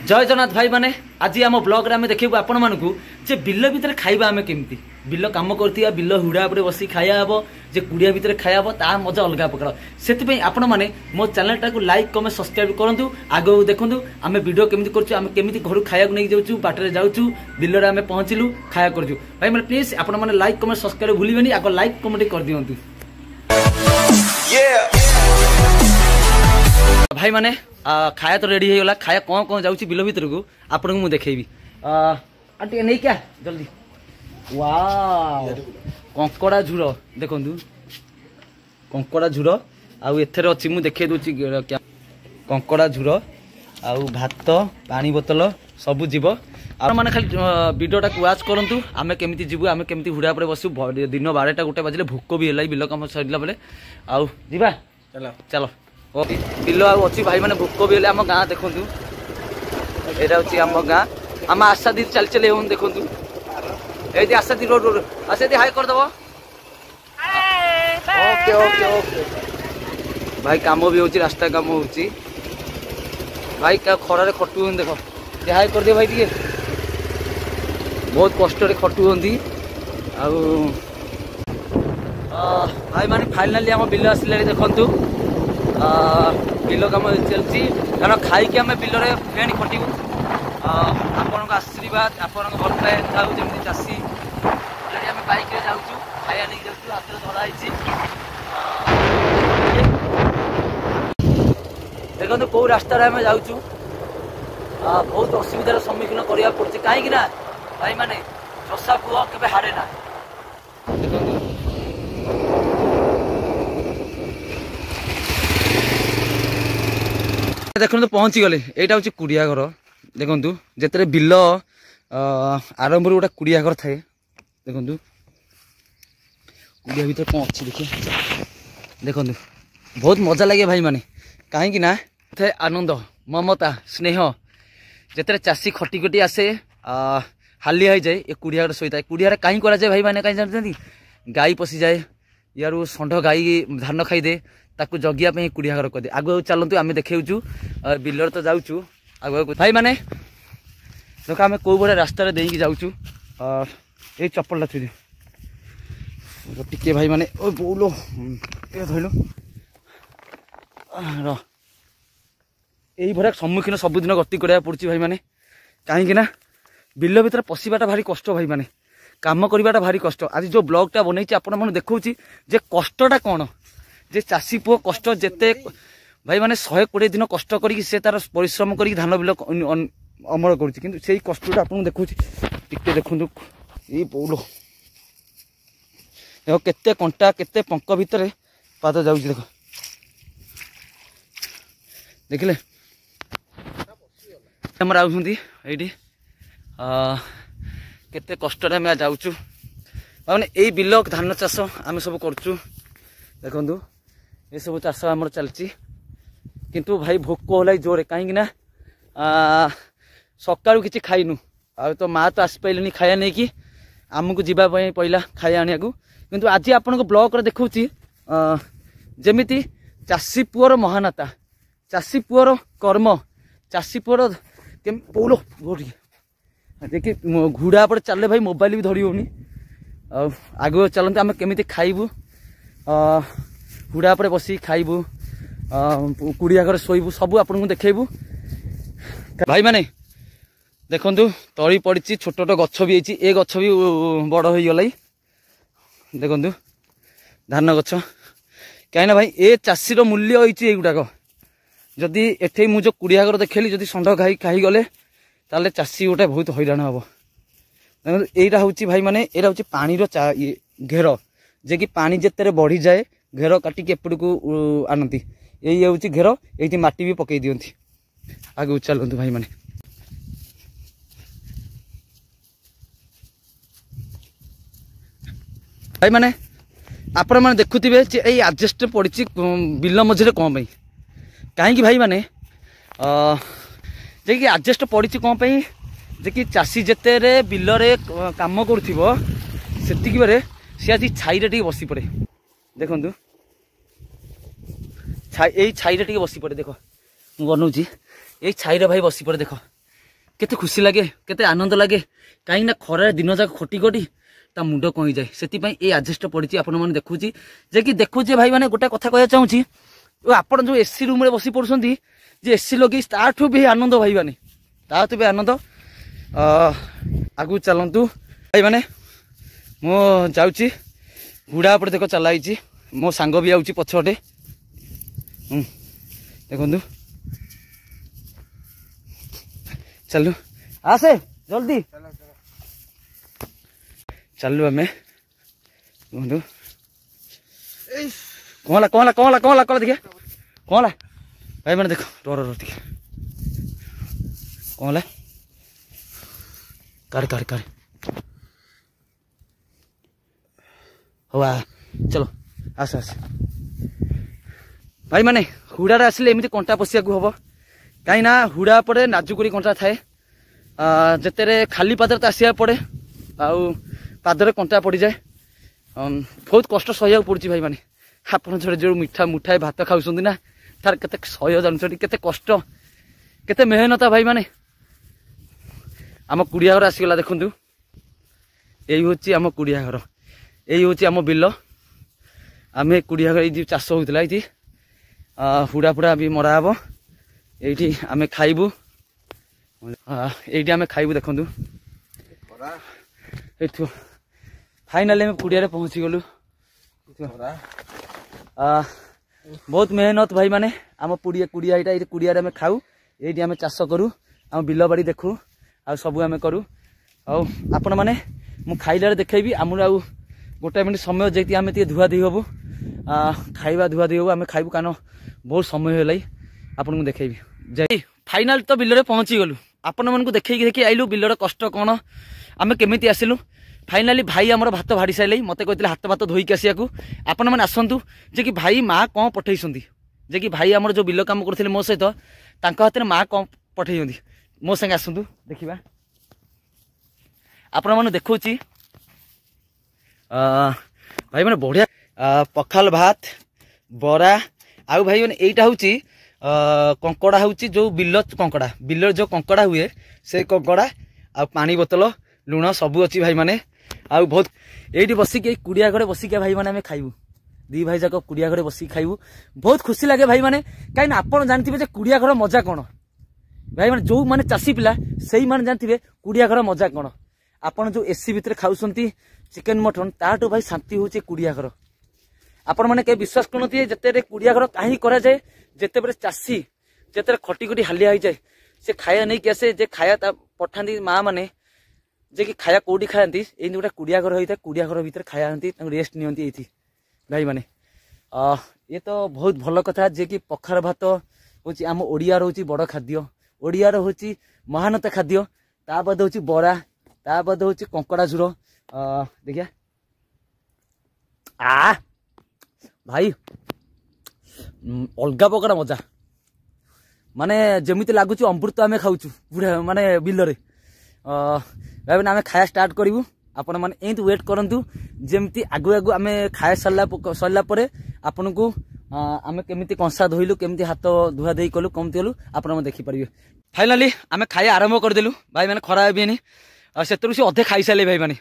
जय जगन्नाथ भाई माने आज आम ब्लॉग रे देखू आपण मानकू जे बिल भितर खाइबा आमे केमती बिल काम करथिया बिल हुड़ा उपरे बसी खाया हबो जे कुड़िया भितर खाया हबो ता मजा अलग प्रकार सेति पे आपण माने मो चैनल टाकू लाइक कमेंट सब्सक्राइब करंतु आगो देखंतु आमे वीडियो केमती करछु आमे केमती घर खाया नै जाउछु बाटरे जाउछु बिल रे आमे पहुंचिलु खाया करछु भाई माने प्लीज आपण माने लाइक कमेंट सब्सक्राइब भूलिबेनी आगो लाइक कमेंट कर दियंतु भाई माने खाया तो रेडी हो गला खाया कौन कौन जाऊँ बिल भर को आपन को देखेबी आंटी नहीं क्या जल्दी वाह कंकड़ा झुर देखु कंकड़ा झुर आउ एथेर अच्छी मुझे देखे दूची क्या कंकड़ा झुर आउ भात पानी बोतल सब जीव आप मैंने खाली वीडियोटा वाच करूँ आम केमी जीवु आम केमी हुड़ा पर बसु दिन 12टा 1 बजे भोक भी है बिल कम सरला बेले आउ जीवा चलो चलो बिल अच्छी भाई मैंने भोक भी आम गाँ देखु यहाँ हूँ आम गाँ आम आशा दी चल चल देखु ये आशा दी रोड रोड आशा दी हाई करदेव ओके ओके ओके भाई कम भी होची रास्ता कम होची भाई क्या खरारे खटु देख ये हाई कर दिए भाई टे बहुत कष्ट खटु भाई माने फाइनाली आम बिल आसिले देखु बिल कम चलती कारण खाई आम बिल फेणी खटू आपण आशीर्वाद आपण भल पाए थाऊ जमी चाषी आम बाइक जाऊँ खाया नहीं जाऊँ हाथ धराई देखो कौ रास्तार आम जाऊँ बहुत असुविधार सम्मुखीन करा पड़े कहीं भाई माने चषा पुह के हारे ना देखो पहुँची गले यहाँ हूँ कुड़िया घर देखु जिते बिल आरंभ गोटे कुड़िया घर थाए देखु कुड़िया भर कौन अच्छी देखिए देखु बहुत मजा लगे भाई माने कहीं थे आनंद ममता स्नेह जिते चाषी खटी खटी आसे हालिया हो जाए ये कुड़िया घर शोता है कुड़िया कहीं करा जाए भाई मैंने कहीं जानते गाई पशि जाए यार षंढ गाई धान खाईदे ताकू जगिया कुड़िया घर कर दे आगु चलतु आम देखु बिलर तो जाऊँ आगु भाई माने देख आम कौ भाई रास्तार दे जाऊँ ये चप्पल थी टे भाई माने ओ बोलो धरल रही सम्मुखीन सबुदिन गति करा पड़ी भाई माने कहीं बिल भर पशिबाटा भारी कष्ट भाई माने काम करवाटा भारी कष्ट आज जो ब्लॉगटा बनई आपने देखा जे कष्टटा कौन जे चाषी पुओ कष्ट जेते भाई माने 120 दिन कष्ट करी से तार परिश्रम करी धान बिल अमल कर कष्टा आपको देखु टे देखु ये बोलो देखो केते कंटा केते पंक भितर पाद जाऊँ देख देखिले आम आउटी केते कष्ट आम जाऊँ मैंने यही बिल धान चाष आम सब करूँ देखु ये सब चाष आम चलती किंतु भाई भोक होल जोरे कहीं सका कि खाइनु आ तो माँ तो आसी पारे खाया नहीं कि आमको जावाई पड़ा खाया आने को किंतु आज आपण ब्लॉग देखा जमी चाषी पुअर महानता चाषी पुअर कर्म चाषी पुअर पौलो देखिए घुड़ा पर चले भाई मोबाइल भी धरी होनी आगे चलते आम केमी खाइबू हुड़ा पर बस खाइबू कुड़िया घर शोबू सब आपको देखेबू भाई माने देखु तली पड़ी छोट छोट गछ भी होती ए गछ भी बड़ हो गला देखु धान गछ कहीं भाई ए चाषीर मूल्य होती गुड़ाक जदि एठे मुझे कुड़िया घर देखली जदि षंढ गाई खाई गले ताले चाषी गोटे बहुत हैरान हम यहाँ हूँ भाई माने यहाँ हूँ पानी घेर जे कि पानी जिते बढ़ी जाए घेर काटिक एपट को आनती यही हूँ घेर ये माटी भी पकई दिखती आगे चलतु भाई माने भाई माने आपण मैंने देखुवे ये आडजस्ट पड़ी बिल मझे कौन कहीं भाई माने जे कि आडजस्ट पड़ी कौन जे कि चाषी जिते बिल काम करती बेले सी आज छाई बसी पड़े देखु यही छाई बसी पड़े देख बनाऊँगी यही छाई भाई बसी पड़े देख केते खुशी लगे केते आनंद लगे कहीं ना खरा दिन जाक खटी खटी ता मुंड कहीं जाए से ये आडजस्ट पड़ी आपण मैंने देखुची जे कि देखुचे भाई मैंने गोटे कथा कह चाहूँगी आपण जो एसी रूम रे बसी पड़ुंट जे एसी लगे ताठू भी आनंद भाई मैंने ताठू भी आनंद आगु चलतु भाई मैंने मो जाऊँगी घुड़ा पर देख चलाई मो सांग भी आउची पछटे देखु चलू आसे जल्दी चलू आम कहूँ कहला कहला कहला कहला कहला देखिए कहला भाई मैंने देख डर डर देखिए कहला कर कर कर हुआ चलो आस आस भाई मैंने हुड़ारे आसिले एमती कंटा पशिया को हम कहीं हुड़ा पड़े नाजुकुरी कंटा थाए जिते खाली पादर आसिया पड़े आउ पादरे कंटा पड़ जाए बहुत कष्ट सहया पड़ी भाई मैंने आप जो मिठा मुठाए भात खाऊँ ना तार के सह जानते के कष्ट के मेहनत भाई मैंने आम कुड़िया घर आसीगला देखु यही हूँ आम कुड़िया घर यही हूँ आम बिल आम कुड़िया घर ये चाष होता ये हुड़ा फुड़ा भी मरा हम ये आम खाइबू ये आम खाइबू देखु ये फाइनाली आम कुड़िया पहुँची गलु बहुत मेहनत भाई माने आम पुड़िया कुड़िया ये कुड़िया आम खाऊ ये आम चाष करूँ आम बिल बाड़ी देखू आ सबू आम करूँ आपण मैंने मु खाइल देखेबी आम आउ गोटे मिनट समय जे आम धुआ दी हबू खाइबा धुआ दी हबू आम खाइबू कारण बहुत समय है आपन को देखेबी जे फाइनाल तो बिल पहुँची गलु आपण मन को देखी देखी आइलु बिलर कष्ट कौन आम केमी आसिलु फाइनाली भाई आमर भात भाड़ी सारे मत कहते हाथ भात धोईक आसिया आपण मैंने आसतु जे कि भाई माँ कौन पठे जे कि भाई आमर जो बिल कम करते मो सहित हाथ में माँ कौन पठे मो संगे आसतु देखा आपण मैंने देखा भाई मैंने बढ़िया पखाल भात बरा आउ भाई मैंने यहीटा हूँ कंकड़ा हूँ जो बिल जो कंकड़ा हुए से कंकड़ा आ पानी बोतल लुण सबू अच्छी भाई मैंने आउ बहुत ये बसिक कुड़िया घरे बसिक भाई मैंने आम खाइबू दी भाई जाक कुड़िया घरे बसिक खाइबू बहुत खुशी लगे भाई मैंने कहीं आप जानते कुड़िया घर मजा कौन भाई मैंने जो मैंने चाषी पिला से मैंने जानते कुड़िया घर मजा कौन आपन जो एसी भितर खाऊंट चिकेन मटन ताठू भाई शांति हूँ कुड़िया घर आपण मैंने कहीं विश्वास करते जिते कुड़िया घर कहीं कराए जिते बड़े चाषी जिते खटी खटी हालिया हो जाए से खाया नहीं कि आसे जे खाया पठाती माँ मैंने जे कि खाया कौटी खाती ये गोटे कुड़िया घर होता है कुड़िया घर भितर खाया रेस्ट नि भाई मैंने ये तो बहुत भल कथा जे कि पखार भात हूँ आम ओडिया हूँ बड़ खाद्य ओडिया हूँ महानता खाद्य ता बाद हूँ बरा ता बाद हूँ कंकड़ा झुर देखिया भाई अलग प्रकार मजा माने जमीती लगुच अमृत आम खाऊ बुढ़ा माने बिल भाई मैंने आम खाया स्टार्ट करूँ आपण मैंने एमती वेट करूँ जमती आगु आगु आम खाया सरला आपन को आम केमी कंसा धोइलु केमती हाथ धुआ धोई कलु कमती कलु आप देखिपारे फाइनाली आम खाया आरंभ करदेलु भाई मैंने खरा भी से अधे खाई सारे भाई मैंने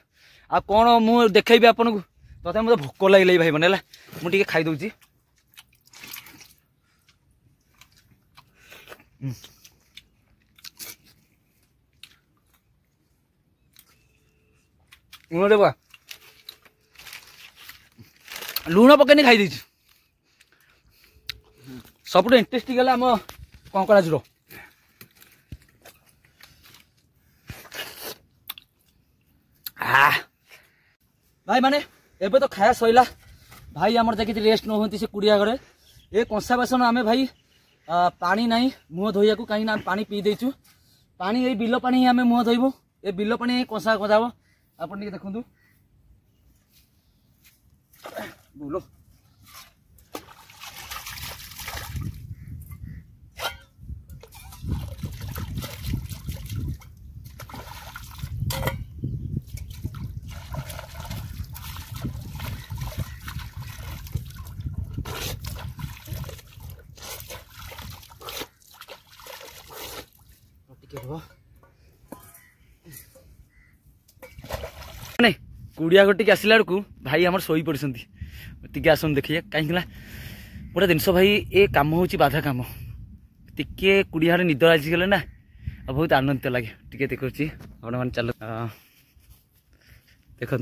आ कौन मु देखी आपन को तथा मतलब भोक लगे भाई मैंने मुझे खाईदे लुण पकईनी खाई सब इंटरेस्टिंग है आम कंकड़ा झुर भाई माने एबे तो खाया सैला भाई आमर देखी रेस्ट न होती से कुड़िया घरे ये कंसा बासन आमे भाई पानी नहीं मुह धोइया को कहीं पानी पी देचु पानी ये बिल पानी आमे मुह धोइबु ये बिल पानी कंसा गजाब आपन टिके देखंतु बोलो कुड़िया घटी आसला बेलू भाई आम शोई पड़ते टे आसन देखिए कहीं गोटे जिनस भाई ये कम हूँ बाधा कम टे कुड़िया निद आसीगले ना बहुत आनंदित लगे टे देखुची मैंने चल देखु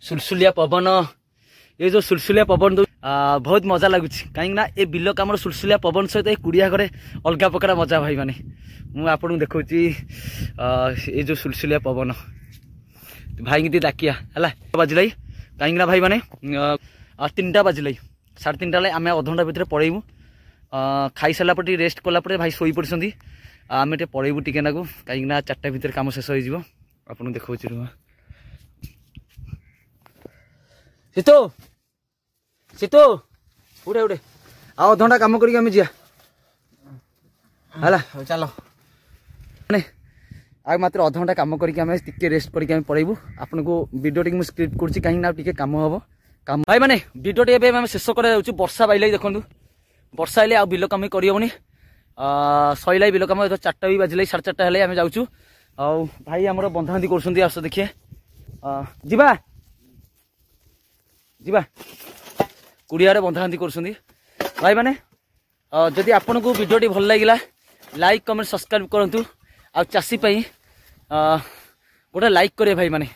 सुलसुलिया पवन ये जो सुलसुलिया पवन बहुत मजा लगुच कहीं ये बिल कम सुलसुलिया पवन सहित ये कुड़िया घरे अलग प्रकार मजा भाई माने मुझे आपको देखा ये जो सुलसुलिया पवन भाई की डाकिया है बाजिल कहीं भाई मैंने 3टा बाजिल 3:30 आम अधघंटा भितर पड़ेबू खाई सारा पर रेस्ट कलापर भाई शोई पड़ते आम पड़ेबू टे नाकू कहीं 4टा भितर कम शेष हो आपको देखा सीतो सीतो उड़े उड़े आ अधघंटा कम करके जा चलो आ मात्र अधघंटा कम करके रेस्ट करके पड़ेबू आपन को वीडियो टी स्क्रिप्ट कर कहीं कम हम कम भाई मैंने वीडियो टी शेष कर वर्षा बाइल देखो वर्षा आइले आ बिल कम करहबनी सैला बिल कम 4टा भी बाजिले 4:30 हेल्ले आम जाऊँ भाई आम बंधाबंधी कर आस देखिए जीवा जीवा कुड़िया बंधाबंधी कर भाई मैंने जदि आपन को वीडियो टी भल लगे लाइक कमेंट सब्सक्राइब करूँ आ चाषी गोटे लाइक करे भाई मैंने